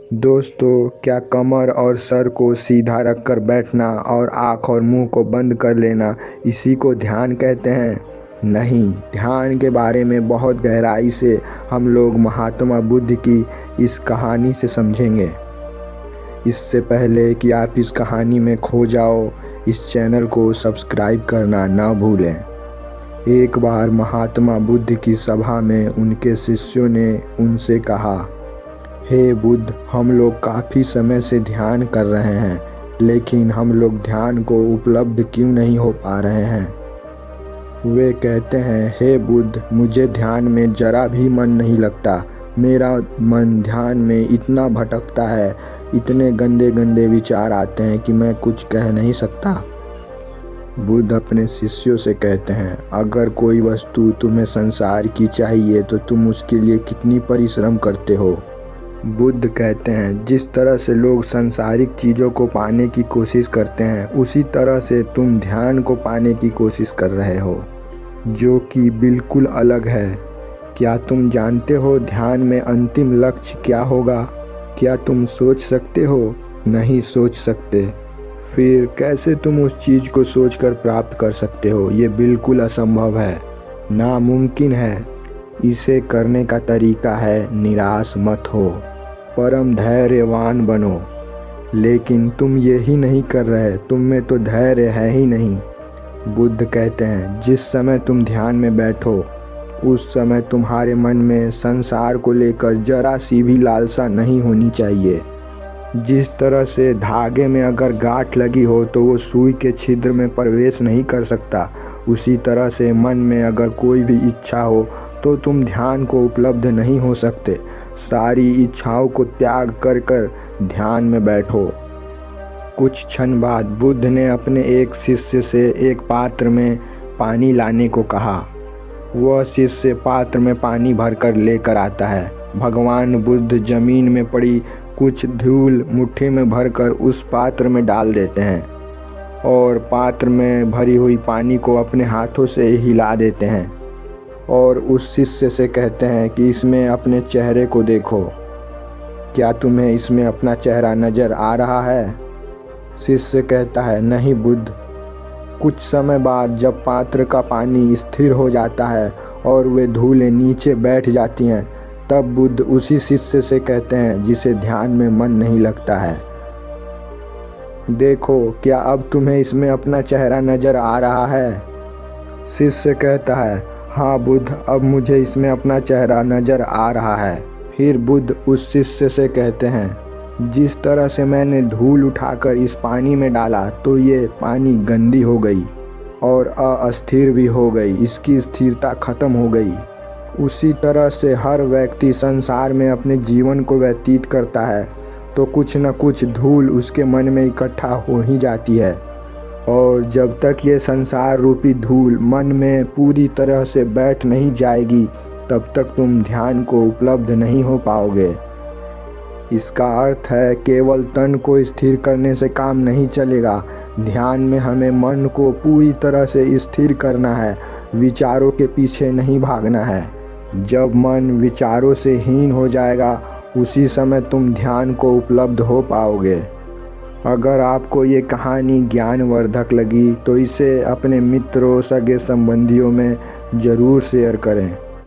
दोस्तों, क्या कमर और सर को सीधा रखकर बैठना और आँख और मुंह को बंद कर लेना इसी को ध्यान कहते हैं? नहीं, ध्यान के बारे में बहुत गहराई से हम लोग महात्मा बुद्ध की इस कहानी से समझेंगे। इससे पहले कि आप इस कहानी में खो जाओ, इस चैनल को सब्सक्राइब करना ना भूलें। एक बार महात्मा बुद्ध की सभा में उनके शिष्यों ने उनसे कहा, हे बुद्ध, हम लोग काफ़ी समय से ध्यान कर रहे हैं, लेकिन हम लोग ध्यान को उपलब्ध क्यों नहीं हो पा रहे हैं? वे कहते हैं, हे बुद्ध, मुझे ध्यान में जरा भी मन नहीं लगता। मेरा मन ध्यान में इतना भटकता है, इतने गंदे गंदे विचार आते हैं कि मैं कुछ कह नहीं सकता। बुद्ध अपने शिष्यों से कहते हैं, अगर कोई वस्तु तुम्हें संसार की चाहिए तो तुम उसके लिए कितनी परिश्रम करते हो? बुद्ध कहते हैं, जिस तरह से लोग सांसारिक चीज़ों को पाने की कोशिश करते हैं, उसी तरह से तुम ध्यान को पाने की कोशिश कर रहे हो, जो कि बिल्कुल अलग है। क्या तुम जानते हो ध्यान में अंतिम लक्ष्य क्या होगा? क्या तुम सोच सकते हो? नहीं सोच सकते। फिर कैसे तुम उस चीज़ को सोचकर प्राप्त कर सकते हो? ये बिल्कुल असंभव है, नामुमकिन है। इसे करने का तरीका है, निराश मत हो, परम धैर्यवान बनो। लेकिन तुम यही नहीं कर रहे, तुम में तो धैर्य है ही नहीं। बुद्ध कहते हैं, जिस समय तुम ध्यान में बैठो, उस समय तुम्हारे मन में संसार को लेकर जरा सी भी लालसा नहीं होनी चाहिए। जिस तरह से धागे में अगर गांठ लगी हो तो वो सुई के छिद्र में प्रवेश नहीं कर सकता, उसी तरह से मन में अगर कोई भी इच्छा हो तो तुम ध्यान को उपलब्ध नहीं हो सकते। सारी इच्छाओं को त्याग कर कर ध्यान में बैठो। कुछ क्षण बाद बुद्ध ने अपने एक शिष्य से एक पात्र में पानी लाने को कहा। वह शिष्य पात्र में पानी भरकर लेकर आता है। भगवान बुद्ध जमीन में पड़ी कुछ धूल मुट्ठी में भरकर उस पात्र में डाल देते हैं और पात्र में भरी हुई पानी को अपने हाथों से हिला देते हैं और उस शिष्य से कहते हैं कि इसमें अपने चेहरे को देखो। क्या तुम्हें इसमें अपना चेहरा नज़र आ रहा है? शिष्य कहता है, नहीं बुद्ध। कुछ समय बाद जब पात्र का पानी स्थिर हो जाता है और वे धूलें नीचे बैठ जाती हैं, तब बुद्ध उसी शिष्य से कहते हैं जिसे ध्यान में मन नहीं लगता है, देखो, क्या अब तुम्हें इसमें अपना चेहरा नज़र आ रहा है? शिष्य कहता है, हाँ बुद्ध, अब मुझे इसमें अपना चेहरा नज़र आ रहा है। फिर बुद्ध उस शिष्य से कहते हैं, जिस तरह से मैंने धूल उठाकर इस पानी में डाला तो ये पानी गंदी हो गई और अस्थिर भी हो गई, इसकी स्थिरता खत्म हो गई। उसी तरह से हर व्यक्ति संसार में अपने जीवन को व्यतीत करता है तो कुछ न कुछ धूल उसके मन में इकट्ठा हो ही जाती है, और जब तक ये संसार रूपी धूल मन में पूरी तरह से बैठ नहीं जाएगी, तब तक तुम ध्यान को उपलब्ध नहीं हो पाओगे। इसका अर्थ है, केवल तन को स्थिर करने से काम नहीं चलेगा। ध्यान में हमें मन को पूरी तरह से स्थिर करना है, विचारों के पीछे नहीं भागना है। जब मन विचारों से हीन हो जाएगा, उसी समय तुम ध्यान को उपलब्ध हो पाओगे। अगर आपको ये कहानी ज्ञानवर्धक लगी तो इसे अपने मित्रों, सगे संबंधियों में ज़रूर शेयर करें।